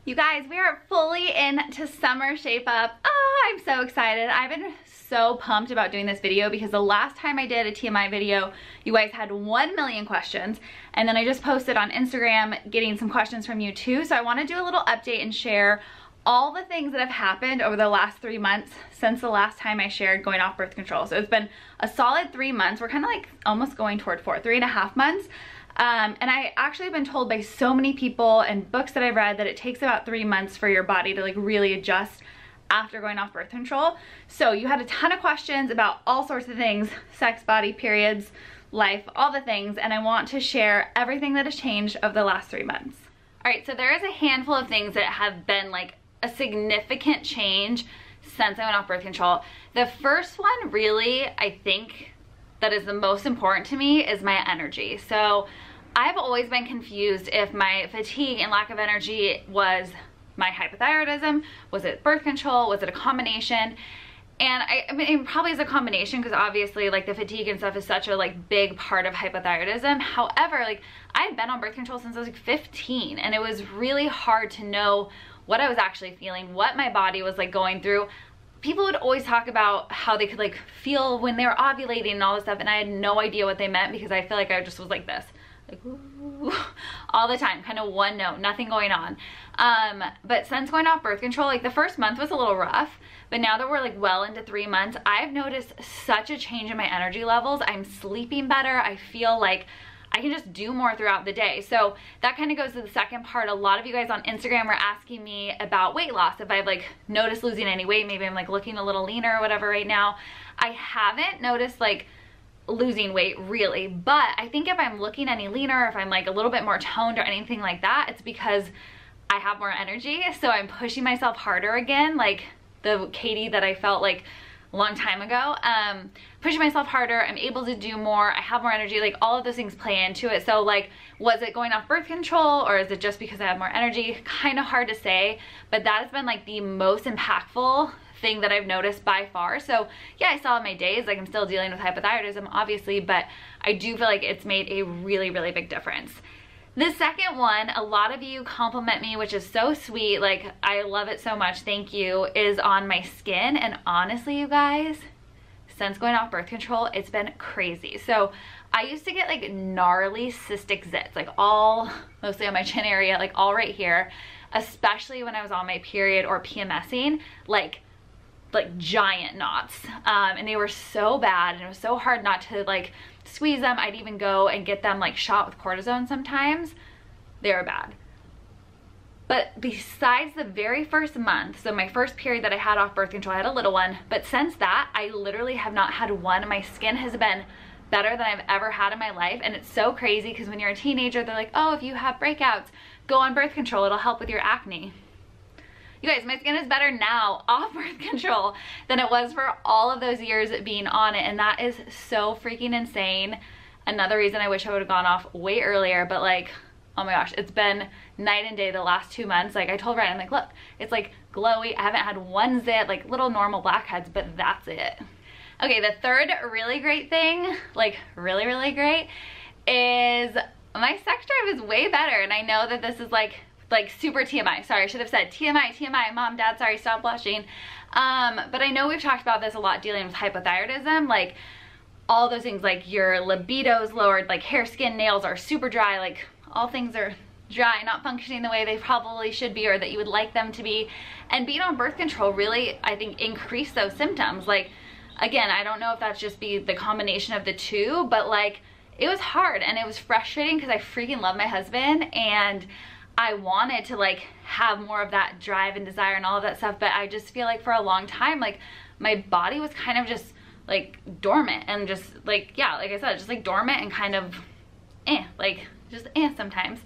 You guys, we are fully into summer shape up. Oh, I'm so excited. I've been so pumped about doing this video because the last time I did a TMI video, you guys had 1 million questions. And then I just posted on Instagram getting some questions from you too. So I want to do a little update and share all the things that have happened over the last 3 months since the last time I shared going off birth control. So it's been a solid 3 months. We're kind of like almost going toward 4, 3.5 months. And I actually have been told by so many people and books that I've read that it takes about 3 months for your body to like really adjust after going off birth control. So you had a ton of questions about all sorts of things, sex, body, periods, life, all the things. And I want to share everything that has changed over the last 3 months. All right, so there is a handful of things that have been like a significant change since I went off birth control. The first one really, I think, that is the most important to me is my energy. So I've always been confused if my fatigue and lack of energy was my hypothyroidism, was it birth control, was it a combination? And I mean, it probably is a combination because obviously like the fatigue and stuff is such a like big part of hypothyroidism. However, like I've been on birth control since I was like 15 and it was really hard to know what I was actually feeling, what my body was like going through. People would always talk about how they could like feel when they were ovulating and all this stuff, and I had no idea what they meant because I feel like I just was like this, like ooh, all the time, kind of one note, nothing going on. But since going off birth control, like the first month was a little rough, but now that we're like well into 3 months, I've noticed such a change in my energy levels. I'm sleeping better. I feel like I can just do more throughout the day. So that kind of goes to the second part. A lot of you guys on Instagram were asking me about weight loss. If I've like noticed losing any weight, maybe I'm like looking a little leaner or whatever right now. I haven't noticed like losing weight really, but I think if I'm looking any leaner, if I'm like a little bit more toned or anything like that, it's because I have more energy. So I'm pushing myself harder again, like the Katie that I felt like a long time ago. Pushing myself harder, I'm able to do more, I have more energy, like all of those things play into it. So like, was it going off birth control or is it just because I have more energy? Kind of hard to say, but that has been like the most impactful thing that I've noticed by far. So yeah, I still have my days, like I'm still dealing with hypothyroidism obviously, but I do feel like it's made a really, really big difference. The second one, a lot of you compliment me, which is so sweet, like I love it so much, thank you, is on my skin. And honestly, you guys, since going off birth control, it's been crazy. So I used to get like gnarly cystic zits, like all, mostly on my chin area, like all right here, especially when I was on my period or PMSing, like giant knots. And they were so bad and it was so hard not to like squeeze them. I'd even go and get them like shot with cortisone sometimes. They were bad. But besides the very first month, so my first period that I had off birth control, I had a little one, but since that, I literally have not had one. My skin has been better than I've ever had in my life. And it's so crazy because when you're a teenager, they're like, oh, if you have breakouts, go on birth control, it'll help with your acne. You guys, my skin is better now off birth control than it was for all of those years being on it. And that is so freaking insane. Another reason I wish I would have gone off way earlier, but like, oh my gosh, it's been night and day the last 2 months. Like I told Ryan, I'm like, look, it's like glowy. I haven't had one zit, like little normal blackheads, but that's it. Okay, the third really great thing, like really, really great, is my sex drive is way better. And I know that this is like super TMI. Sorry, I should have said TMI, mom, dad, sorry, stop blushing. But I know we've talked about this a lot dealing with hypothyroidism, like all those things, like your libido is lowered, like hair, skin, nails are super dry, like all things are dry, not functioning the way they probably should be or that you would like them to be. And being on birth control really, I think, increased those symptoms. Like, again, I don't know if that's just be the combination of the two, but like it was hard and it was frustrating because I freaking love my husband and I wanted to like have more of that drive and desire and all of that stuff, but I just feel like for a long time, like my body was kind of just like dormant and just like, yeah, like I said, just like dormant and kind of sometimes.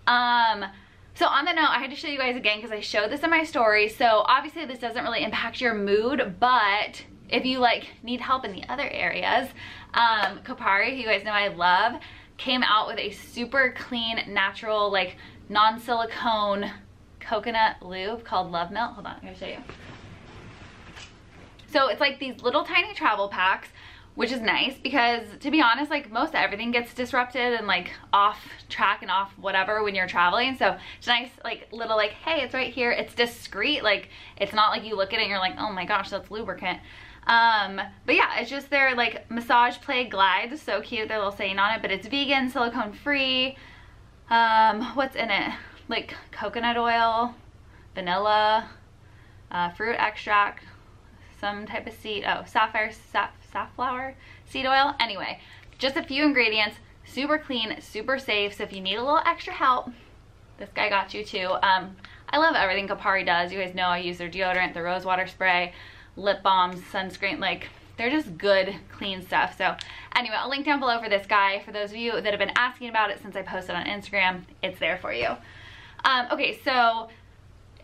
So on that note, I had to show you guys again because I showed this in my story. So obviously this doesn't really impact your mood, but if you like need help in the other areas, Kopari, who you guys know I love, came out with a super clean, natural, like non-silicone coconut lube called Love Melt. Hold on, I'm gonna show you. So it's like these little tiny travel packs. which is nice because, to be honest, like most everything gets disrupted and like off track and off whatever when you're traveling. So it's nice, like little like, hey, it's right here. It's discreet. Like it's not like you look at it and you're like, oh my gosh, that's lubricant. But yeah, it's just their like massage play glides. So cute, their little saying on it, but it's vegan, silicone free. What's in it? Like coconut oil, vanilla, fruit extract, some type of seed, safflower seed oil. Anyway, just a few ingredients, super clean, super safe. So if you need a little extra help, this guy got you too. I love everything Kapari does. You guys know I use their deodorant, their rose water spray, lip balms, sunscreen. Like they're just good, clean stuff. So anyway, I'll link down below for this guy. For those of you that have been asking about it since I posted on Instagram, it's there for you. Okay, so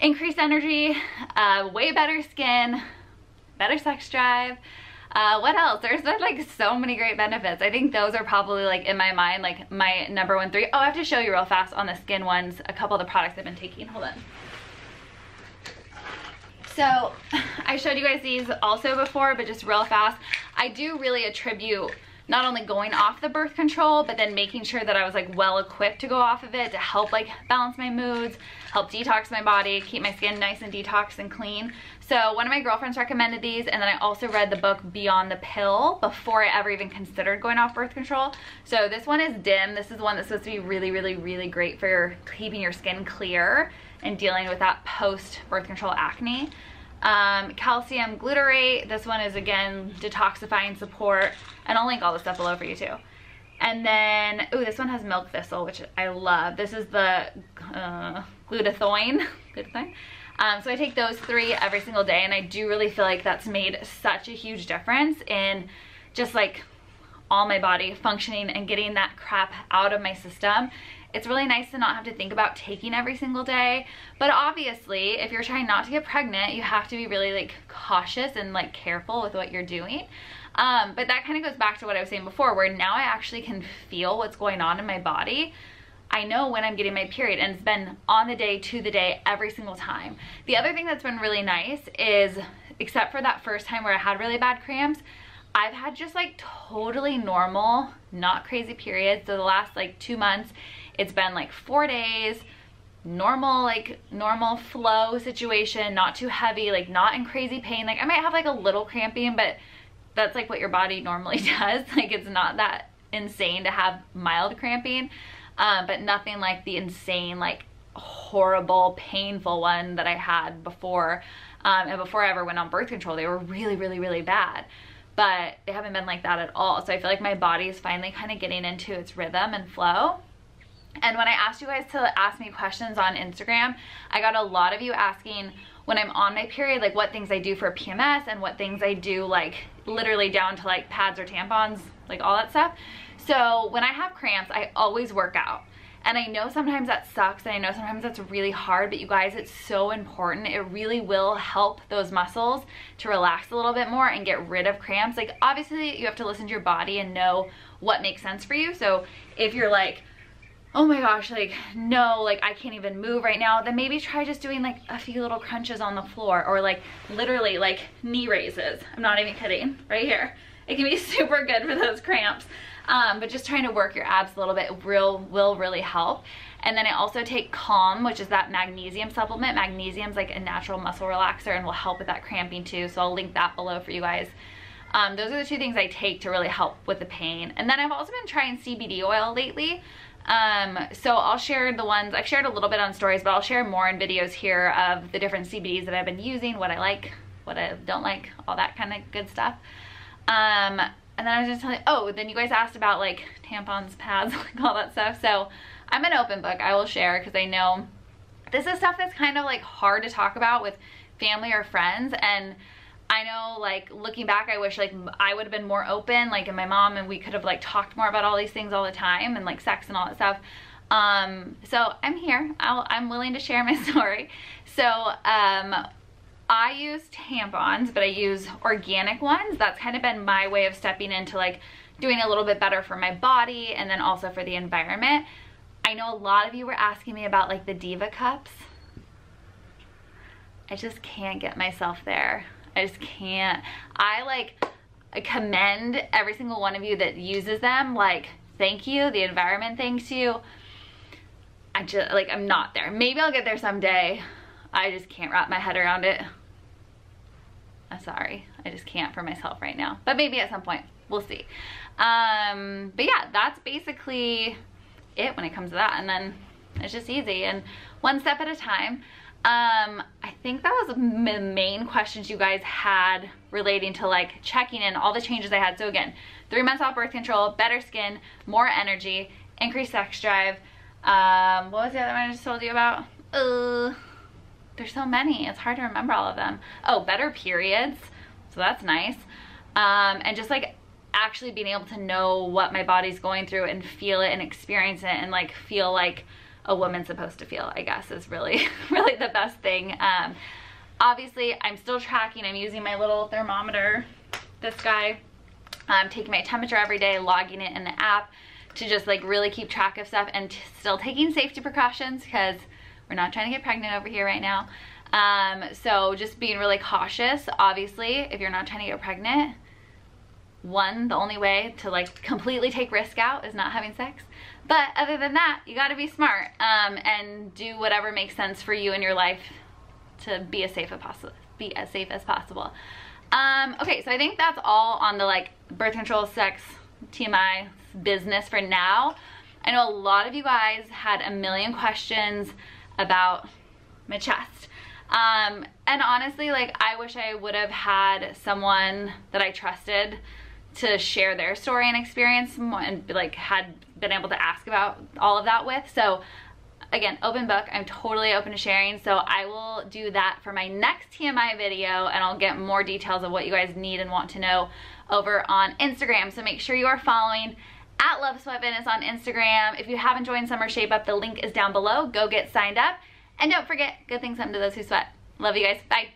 increased energy, way better skin, better sex drive. What else? There's like so many great benefits. I think those are probably like in my mind, like my number 1, 3. Oh, I have to show you real fast on the skin ones, a couple of the products I've been taking. Hold on. So I showed you guys these also before, but just real fast. I do really attribute not only going off the birth control, but then making sure that I was like well equipped to go off of it to help like balance my moods, help detox my body, keep my skin nice and detox and clean. So one of my girlfriends recommended these, and then I also read the book Beyond the Pill before I ever even considered going off birth control. So this one is Dim. This is one that's supposed to be really, really, really great for keeping your skin clear and dealing with that post birth control acne. Calcium glutarate, this one is again detoxifying support, and I'll link all the stuff below for you too. And then, ooh, this one has milk thistle, which I love. This is the glutathione. So I take those 3 every single day, and I do really feel like that's made such a huge difference in just like all my body functioning and getting that crap out of my system. It's really nice to not have to think about taking every single day, but obviously if you're trying not to get pregnant, you have to be really like cautious and like careful with what you're doing. But that kind of goes back to what I was saying before, where now I actually can feel what's going on in my body. I know when I'm getting my period, and it's been on the day, to the day, every single time. The other thing that's been really nice is, except for that first time where I had really bad cramps, I've had just like totally normal, not crazy periods. So the last like 2 months, it's been like 4 days, normal, like normal flow situation, not too heavy, like not in crazy pain. Like I might have like a little cramping, but that's like what your body normally does. Like it's not that insane to have mild cramping, but nothing like the insane, like horrible, painful one that I had before. And before I ever went on birth control, they were really, really, really bad. But they haven't been like that at all. So I feel like my body is finally kind of getting into its rhythm and flow. And when I asked you guys to ask me questions on Instagram, I got a lot of you asking when I'm on my period, like what things I do for PMS and what things I do, like literally down to like pads or tampons, like all that stuff. So when I have cramps, I always work out. And I know sometimes that sucks, and I know sometimes that's really hard, but you guys, it's so important. It really will help those muscles to relax a little bit more and get rid of cramps. Like obviously you have to listen to your body and know what makes sense for you. So if you're like, oh my gosh, like no, like I can't even move right now, then maybe try just doing like a few little crunches on the floor, or like literally like knee raises. I'm not even kidding, right here. It can be super good for those cramps. But just trying to work your abs a little bit will really help. And then I also take Calm, which is that magnesium supplement. Magnesium is like a natural muscle relaxer and will help with that cramping too. So I'll link that below for you guys. Those are the 2 things I take to really help with the pain. And then I've also been trying CBD oil lately. So I'll share the ones, I've shared a little bit on stories, but I'll share more in videos here of the different CBDs that I've been using, what I like, what I don't like, all that kind of good stuff. And then I was just telling you, oh, then you guys asked about like tampons, pads, like all that stuff. So I'm an open book. I will share, because I know this is stuff that's kind of like hard to talk about with family or friends. And I know, like looking back, I wish like I would have been more open, like, and my mom, and we could have like talked more about all these things all the time, and like sex and all that stuff. So I'm here. I'm willing to share my story. So I use tampons, but I use organic ones. That's kind of been my way of stepping into like doing a little bit better for my body, and then also for the environment. I know a lot of you were asking me about like the Diva cups. I just can't get myself there. I just can't. commend every single one of you that uses them. Like, thank you. The environment thanks you. I just, like, I'm not there. Maybe I'll get there someday. I just can't wrap my head around it. I'm sorry. I just can't for myself right now. But maybe at some point. We'll see. But yeah, that's basically it when it comes to that. And then it's just easy and one step at a time. I think that was the main questions you guys had relating to like checking in all the changes I had. So again, 3 months off birth control, better skin, more energy, increased sex drive. What was the other one I just told you about? There's so many, it's hard to remember all of them. Oh, better periods, so that's nice. And just like actually being able to know what my body's going through and feel it and experience it and like feel like a woman's supposed to feel, I guess, is really, really the best thing. Obviously, I'm still tracking. I'm using my little thermometer, this guy. I'm taking my temperature every day, logging it in the app to just like really keep track of stuff and still taking safety precautions because we're not trying to get pregnant over here right now. So just being really cautious. Obviously, if you're not trying to get pregnant, the only way to like completely take risk out is not having sex. But other than that, you gotta be smart and do whatever makes sense for you in your life to be as safe as possible. Okay, so I think that's all on the like birth control, sex, TMI business for now. I know a lot of you guys had a million questions about my chest. And honestly, like I wish I would have had someone that I trusted to share their story and experience and like had been able to ask about all of that with. So again, open book, I'm totally open to sharing. So I will do that for my next TMI video and I'll get more details of what you guys need and want to know over on Instagram. So make sure you are following at Love Sweat Fitness on Instagram. If you haven't joined Summer Shape Up, the link is down below. Go get signed up. And don't forget, good things happen to those who sweat. Love you guys. Bye.